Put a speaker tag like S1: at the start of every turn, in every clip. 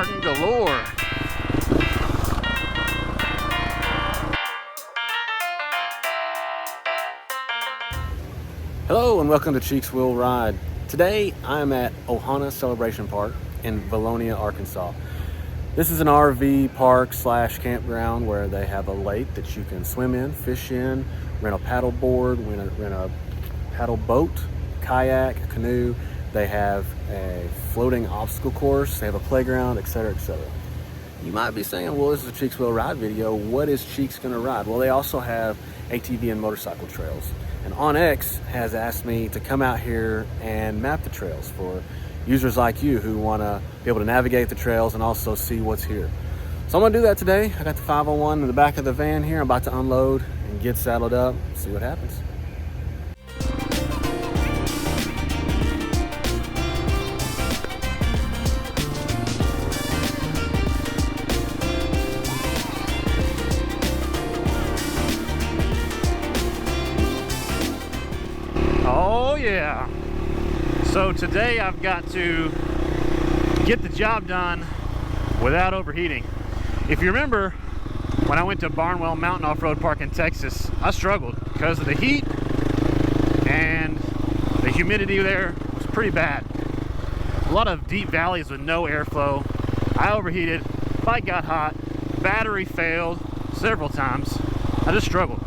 S1: garden galore. Hello and welcome to Cheeks Will Ride. Today I'm at Ohana Celebration Park in Valonia, Arkansas. This is an RV park slash campground where they have a lake that you can swim in, fish in, rent a paddle board, rent a paddle boat, kayak, a canoe. They have a floating obstacle course, they have a playground, etc., etc. You might be saying, well, this is a Cheeks Will Ride video. What is Cheeks gonna ride? Well, they also have ATV and motorcycle trails. And OnX has asked me to come out here and map the trails for users like you who wanna be able to navigate the trails and also see what's here. So I'm gonna do that today. I got the 501 in the back of the van here. I'm about to unload and get saddled up, see what happens. Oh yeah, so today I've got to get the job done without overheating. If you remember, when I went to Barnwell Mountain Off-Road Park in Texas, I struggled because of the heat and the humidity there was pretty bad. A lot of deep valleys with no airflow. I overheated, bike got hot, battery failed several times. I just struggled.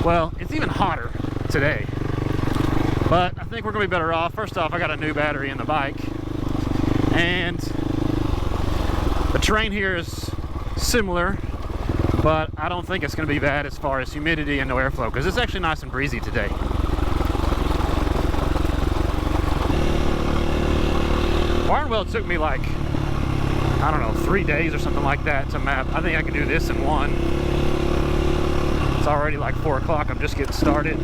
S1: Well, it's even hotter today. But I think we're gonna be better off. First off, I got a new battery in the bike. And the terrain here is similar, but I don't think it's gonna be bad as far as humidity and no airflow, because it's actually nice and breezy today. Barnwell took me like, I don't know, 3 days or something like that to map. I think I can do this in one. It's already like 4 o'clock, I'm just getting started.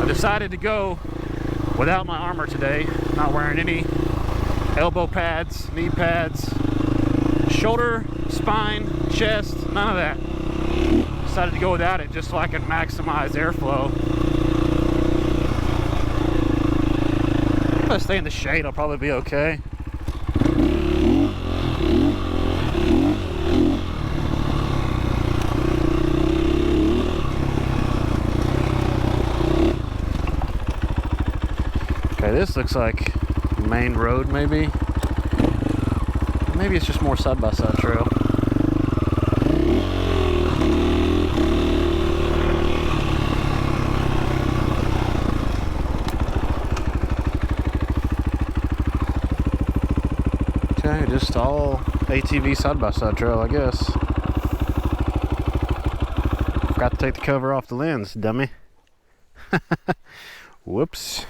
S1: Decided to go without my armor today, not wearing any elbow pads, knee pads, shoulder, spine, chest, none of that. Decided to go without it just so I could maximize airflow. If I stay in the shade, I'll probably be okay. Okay, this looks like main road, maybe. Maybe it's just more side-by-side trail. Okay, just all ATV side-by-side trail, I guess. Forgot to take the cover off the lens, dummy. Whoops.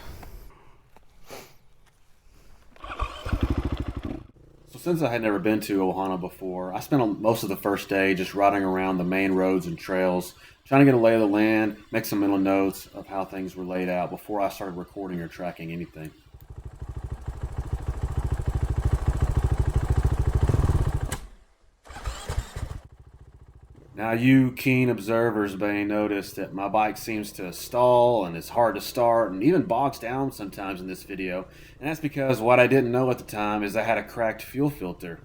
S1: Since I had never been to Ohana before, I spent most of the first day just riding around the main roads and trails, trying to get a lay of the land, make some mental notes of how things were laid out before I started recording or tracking anything. Now, you keen observers may notice that my bike seems to stall and it's hard to start and even bogs down sometimes in this video. And that's because what I didn't know at the time is I had a cracked fuel filter.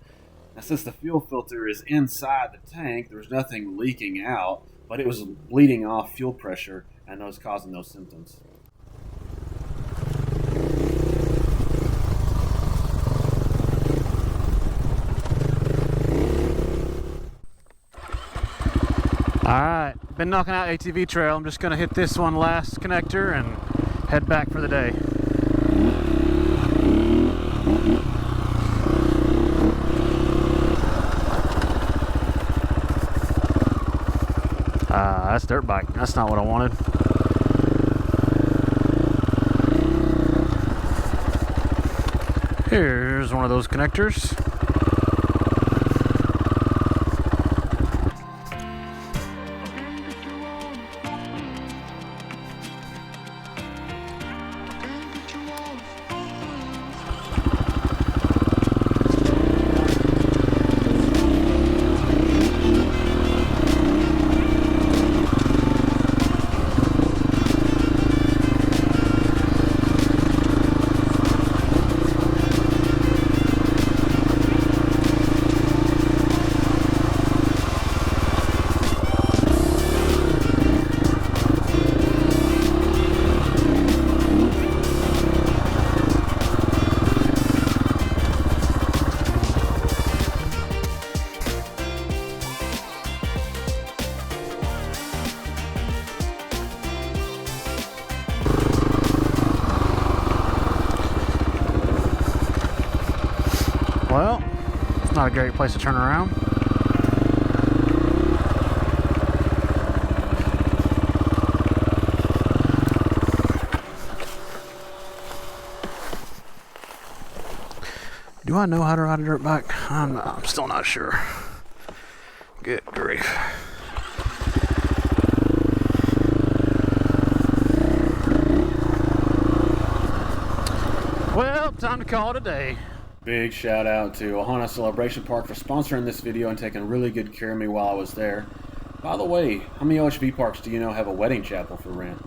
S1: Now, since the fuel filter is inside the tank, there was nothing leaking out, but it was bleeding off fuel pressure, and that was causing those symptoms. Alright, been knocking out ATV trail. I'm just going to hit this one last connector and head back for the day. That's dirt bike. That's not what I wanted. Here's one of those connectors. not a great place to turn around. Do I know how to ride a dirt bike? I'm still not sure. Good grief. Well, time to call it a day. Big shout out to Ohana Celebration Park for sponsoring this video and taking really good care of me while I was there. By the way, how many OHV parks do you know have a wedding chapel for rent?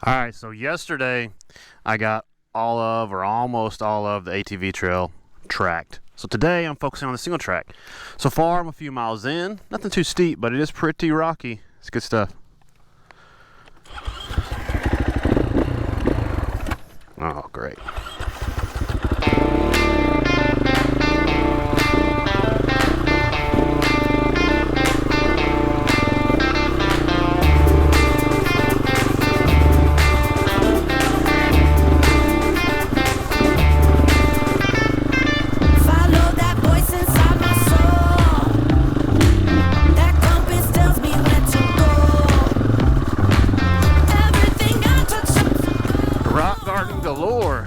S1: Alright, so yesterday I got all of or almost all of the ATV trail tracked. So today I'm focusing on the single track. So far I'm a few miles in. Nothing too steep, but it is pretty rocky. It's good stuff. Oh, great. Galore.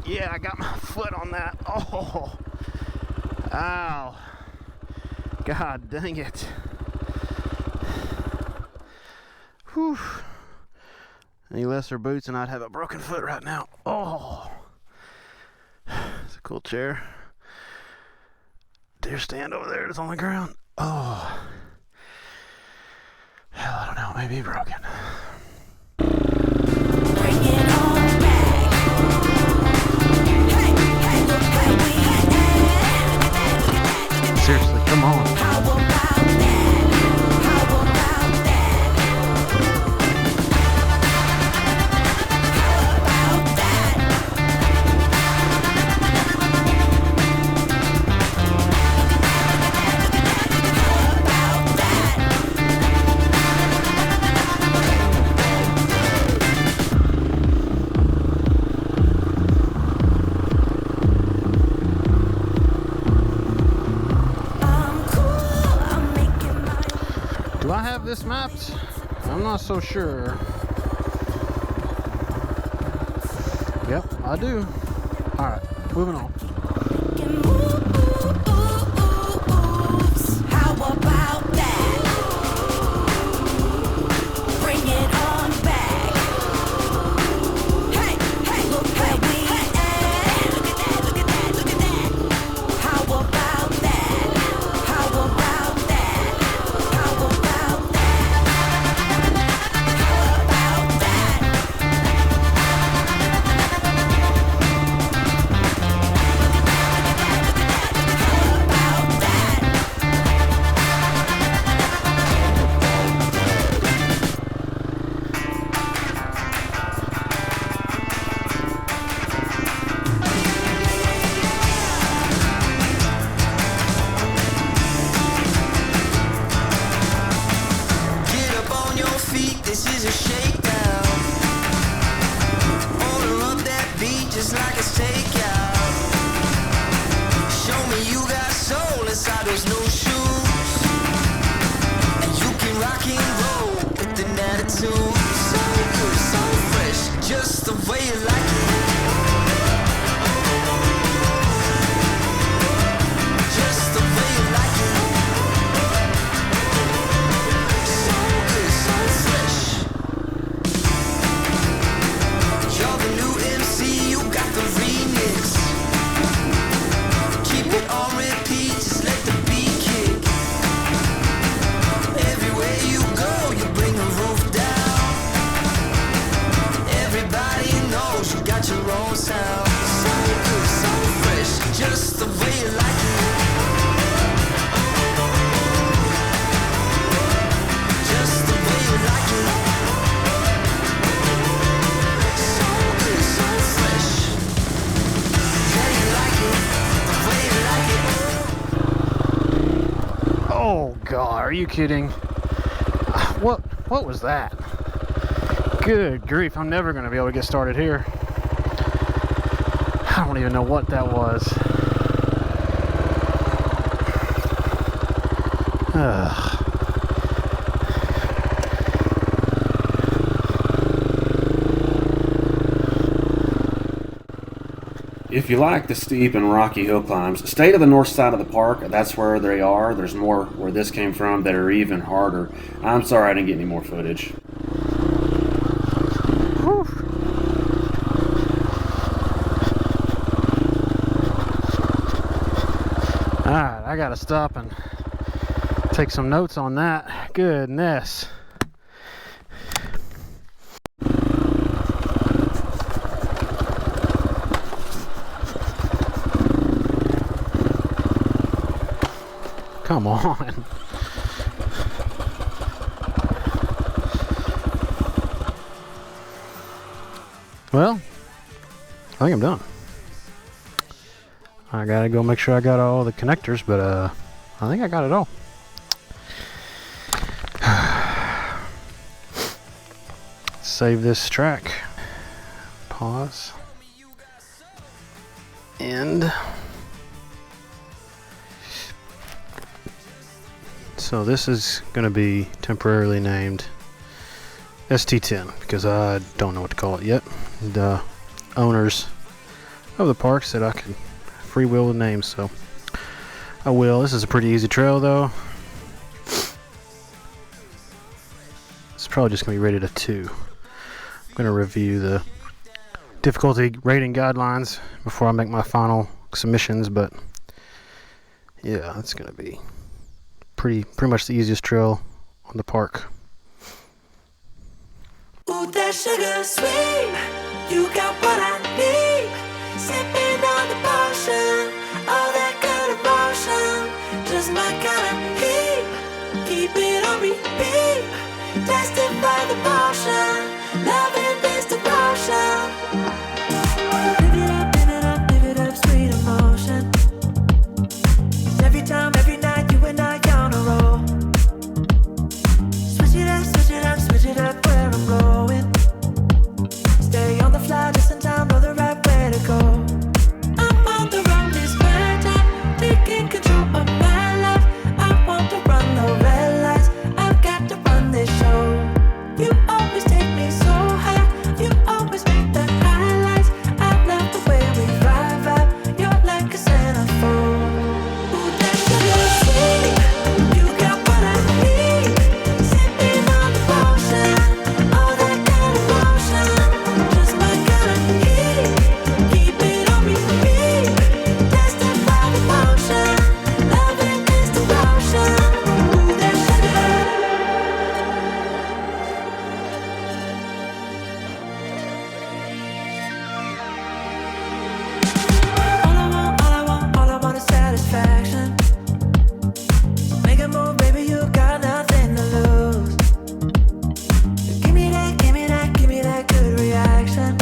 S1: Yeah, I got my foot on that. Oh, ow. God dang it. Whew. Any lesser boots and I'd have a broken foot right now. Oh, it's a cool chair. Deer stand over there that's on the ground. Oh, hell, I don't know, it may be broken. Seriously, come on. How about that? How about that? How about that? Do I have this mapped? I'm not so sure. Yep, I do. Alright, moving on. How about that? Bring it on back. Hey, hey, look where we at. Look at that, look at that, look at that.
S2: this is a shakedown. Order up that beat just like a takeout. Show me you got soul inside those new shoes, and you can rock and roll with an attitude. So good, so fresh, just the way you like it. Just the way you like it. So good, so fresh. You're the new MC, you got the remix. Keep it on repeat, just let the beat kick. Everywhere you go, you bring the roof down. Everybody knows you got your own sound. So good, so fresh, just the way you like it. Just the way you like it. So good, so fresh. Yeah, you like it, the way you like it.
S1: Oh God, are you kidding? What was that? Good grief, I'm never gonna be able to get started here. I don't even know what that was. Ugh. If you like the steep and rocky hill climbs, stay to the north side of the park. That's where they are. There's more where this came from that are even harder. I'm sorry I didn't get any more footage. Whew. Alright, I gotta stop and take some notes on that. Goodness. Come on. Well, I think I'm done. I gotta go make sure I got all the connectors, but I think I got it all. Save this track. Pause. End. So this is going to be temporarily named ST10 because I don't know what to call it yet. The owners of the park said I could freewheel the name, so I will. This is a pretty easy trail though. It's probably just going to be rated a 2. I'm going to review the difficulty rating guidelines before I make my final submissions, but yeah, it's going to be pretty much the easiest trail on the park.
S2: Ooh, that sugar sweet, you got what I need. Sipping on the potion, all that good emotion, just my kind of heat. Keep it on repeat, testify the motion, loving this devotion. Live it up, sweet emotion. Every time, every night, you and I on a roll. Switch it up where I'm going. Stay on the fly, just in time, know the right way to go. I'm on the road, this bad time, taking control of my life. I want to run the red lights, I've got to run this show. You always take me so high, you always make the highlights. I love the way we vibe, you're like a centerfold. Ooh, that sugar sweet, you got what I need. Sipping on the potion, all that good emotion, just my kind of heat. Keep it on repeat, testify the motion, loving this devotion. Ooh, that sugar. All I want is satisfaction. Make a move, baby, you got nothing to lose. Give me that good reaction.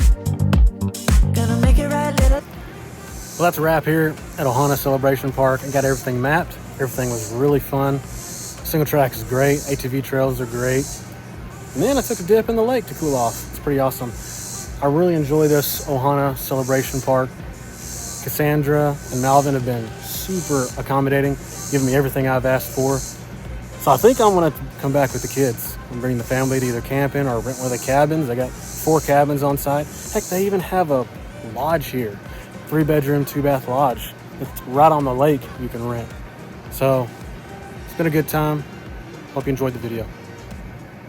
S2: Gonna make it right, little.
S1: Well, that's a wrap here at Ohana Celebration Park. I got everything mapped. Everything was really fun. Single track is great. ATV trails are great.
S3: And then I took a dip in the lake to cool off. It's pretty awesome. I really enjoy this Ohana Celebration Park. Cassandra and Malvin have been super accommodating, giving me everything I've asked for. So I think I'm gonna come back with the kids and bring the family to either camp in or rent one of the cabins. They got 4 cabins on site. Heck, they even have a lodge here. 3-bedroom, 2-bath lodge. It's right on the lake you can rent. So it's been a good time. Hope you enjoyed the video.